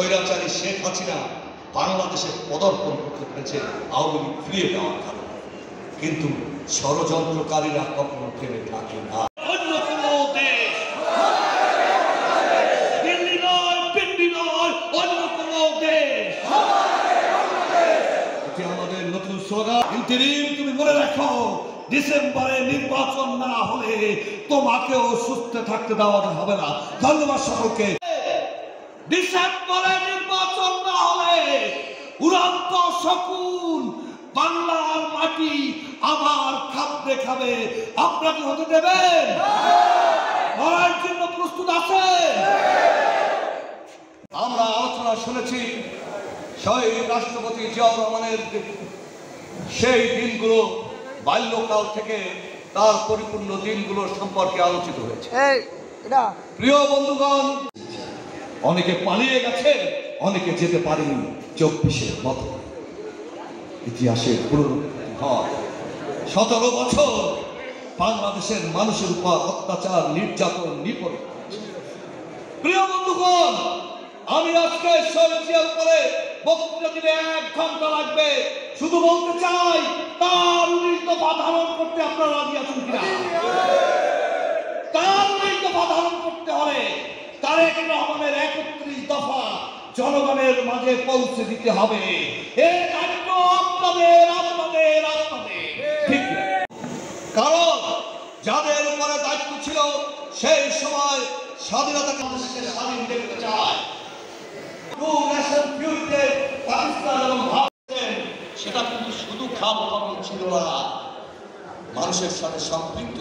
স্বৈরাচারী শেখ হাসিনা বাংলাদেশে পদার্পণ করতে পেরেছে আওয়ামী লীগ ফিরিয়ে দেওয়ার কারণে, কিন্তু ষড়যন্ত্রকারীরা কখনো থেমে থাকে না। অন্য কোনো দেশ, দিল্লি নয়, পিন্ডি নয়, অন্য কোনো দেশ, এটি আমাদের নতুন স্লোগান। ইন্টারিম, তুমি মনে রাখো, ডিসেম্বরে নির্বাচন না হলে তোমাকেও সুস্থ থাকতে দেওয়া হবে না। ধন্যবাদ সকলকে। ডিসেম্বরে নির্বাচন না হলে উড়ন্ত শকুন বাংলার মাটি আবার খাদ্যে খাবে। আপনাকে হতে দেবেন? লড়াইয়ের জন্য প্রস্তুত আছেন? আমরা আলোচনা শুনেছি শহীদ রাষ্ট্রপতি জিয়াউর রহমানের সেই দিনগুলো, বাল্যকাল থেকে তার পরিপূর্ণ দিনগুলো সম্পর্কে আলোচিত হয়েছে। প্রিয় বন্ধুগণ, অনেকে পালিয়ে গেছে, অনেকে যেতে পারেনি। 24-এর মতো ইতিহাসের পুনরুক্তি হয়। 17 বছর বাংলাদেশের মানুষের উপর অত্যাচার, নির্যাতন, নিপীড়ন। প্রিয় বন্ধুগণ, আমি আজকে শহীদ জিয়ার উপরে বক্তৃতা দিলে 1 ঘন্টা লাগবে। শুধু বলতে চাই, তার 19 দফা ধারণ করতে আপনারা রাজি আছেন কিনা? তার 19 দফা ধারণ করতে হলে তারেক রহমানের 31 দফা জনগণের মাঝে পৌঁছে দিতে হবে। এই দায়িত্ব আপনাদের, আপনাদের, আপনাদের। ঠিক, কারণ যাদের উপরে দায়িত্ব ছিল সেই সময় স্বাধীনতাকে স্বাধীন দেখতে চায়, পাকিস্তান এবং ভারতের, সেটা কিন্তু শুধু খাওয়া খবর ছিল না, মানুষের সাথে সম্পৃক্ত।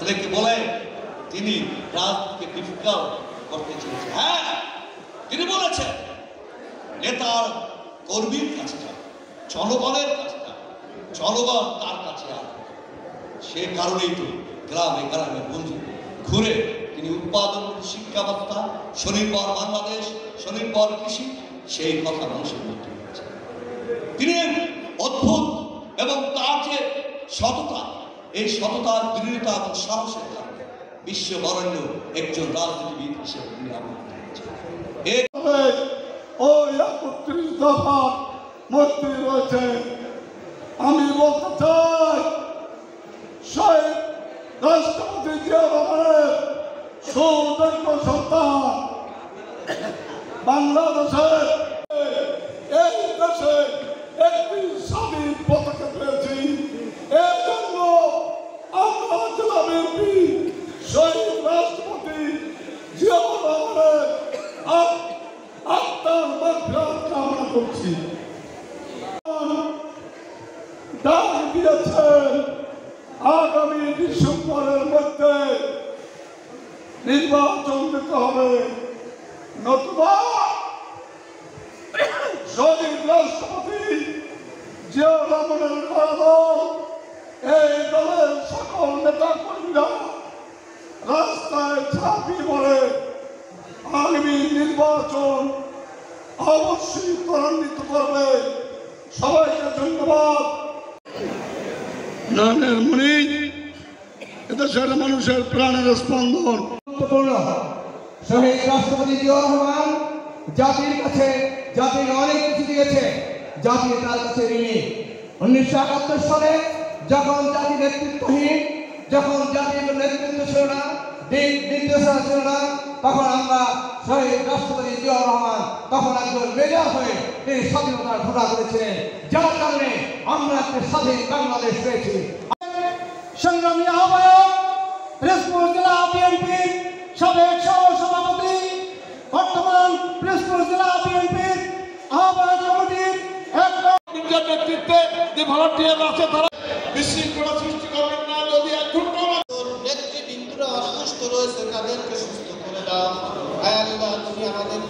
অনেকে বলে তিনি রাজনীতিকে ডিফিকাল্ট করতে চেয়েছেন। হ্যাঁ, তিনি বলেছেন নেতার কর্মীর কাছে যান, জনগণের কাছে যান, জনগণ তার কাছে আসবে। সে কারণেই তো গ্রামে গ্রামে বন্ধু ঘুরে তিনি উৎপাদন, শিক্ষা ব্যবস্থা, স্বনির্ভর বাংলাদেশ, স্বনির্ভর কৃষি, সেই কথা মানুষের মধ্যে হয়েছে। তিনি অদ্ভুত এবং তার যে সততা, এই সততার দৃঢ়তা এবং সাহসের কারণে বিশ্ব বরেণ্য একজন রাজনীতিবিদ হিসেবে তিনি আবির্ভূত হয়েছেন। ওই 31 দফার মধ্যে রয়েছে, আমি বলতে চাই, শহীদ রাষ্ট্রপতি জিয়া রহমানের সুযোগ্য সন্তান বাংলাদেশের এই দেশে একটি স্বাধীন পতাকা পেয়েছি। এর জন্য আমরা জেলা বিএনপি শহীদ রাষ্ট্রপতি জিয়াউর রহমানের আত্মার মাগফিরাত কামনা করছি। ডাক দিয়েছেন আগামী ডিসেম্বরের মধ্যে নির্বাচন দিতে হবে, নতুবা শহীদ রাষ্ট্রপতি জিয়াউর রহমানের দল, এই দলের সকল নেতা কর্মীরা রাস্তায় ঝাঁপিয়ে পড়ে আগামী নির্বাচন অবশ্যই ত্বরান্বিত করবে। সবাইকে ধন্যবাদ। নয়নের মণি, এদেশের মানুষের প্রাণের স্পন্দন। শহীদ রাষ্ট্রপতি জিয়াউর রহমান জাতির কাছে, জাতির অনেক কিছু দিয়েছে, জাতি তার কাছে ঋণী। 1971 সালে যখন জাতি নেতৃত্বহীন, যখন জাতির নেতৃত্ব ছিল না, দিক নির্দেশনা ছিল না, তখন আমরা শহীদ রাষ্ট্রপতি জিয়াউর রহমান তখন একজন মেজর হয়ে তিনি স্বাধীনতার ঘোষণা করেছিলেন, যার কারণে আমরা একটা স্বাধীন বাংলাদেশ পেয়েছি। সংগ্রামী আহ্বায়ক, পিরোজপুর জেলা বিএনপির সাবেক সভাপতি, বর্তমান পিরোজপুর জেলা বিএনপির আহ্বায়ক কমিটির নেতৃত্বে যে ভলান্টিয়ার আছে তারা বিশৃঙ্খলা সৃষ্টি করবেন না। যদি নেতৃবৃন্দরা অসুস্থ রয়েছে, তাদেরকে সুস্থ করে দাও। আল্লাহ, তুমি আমাদের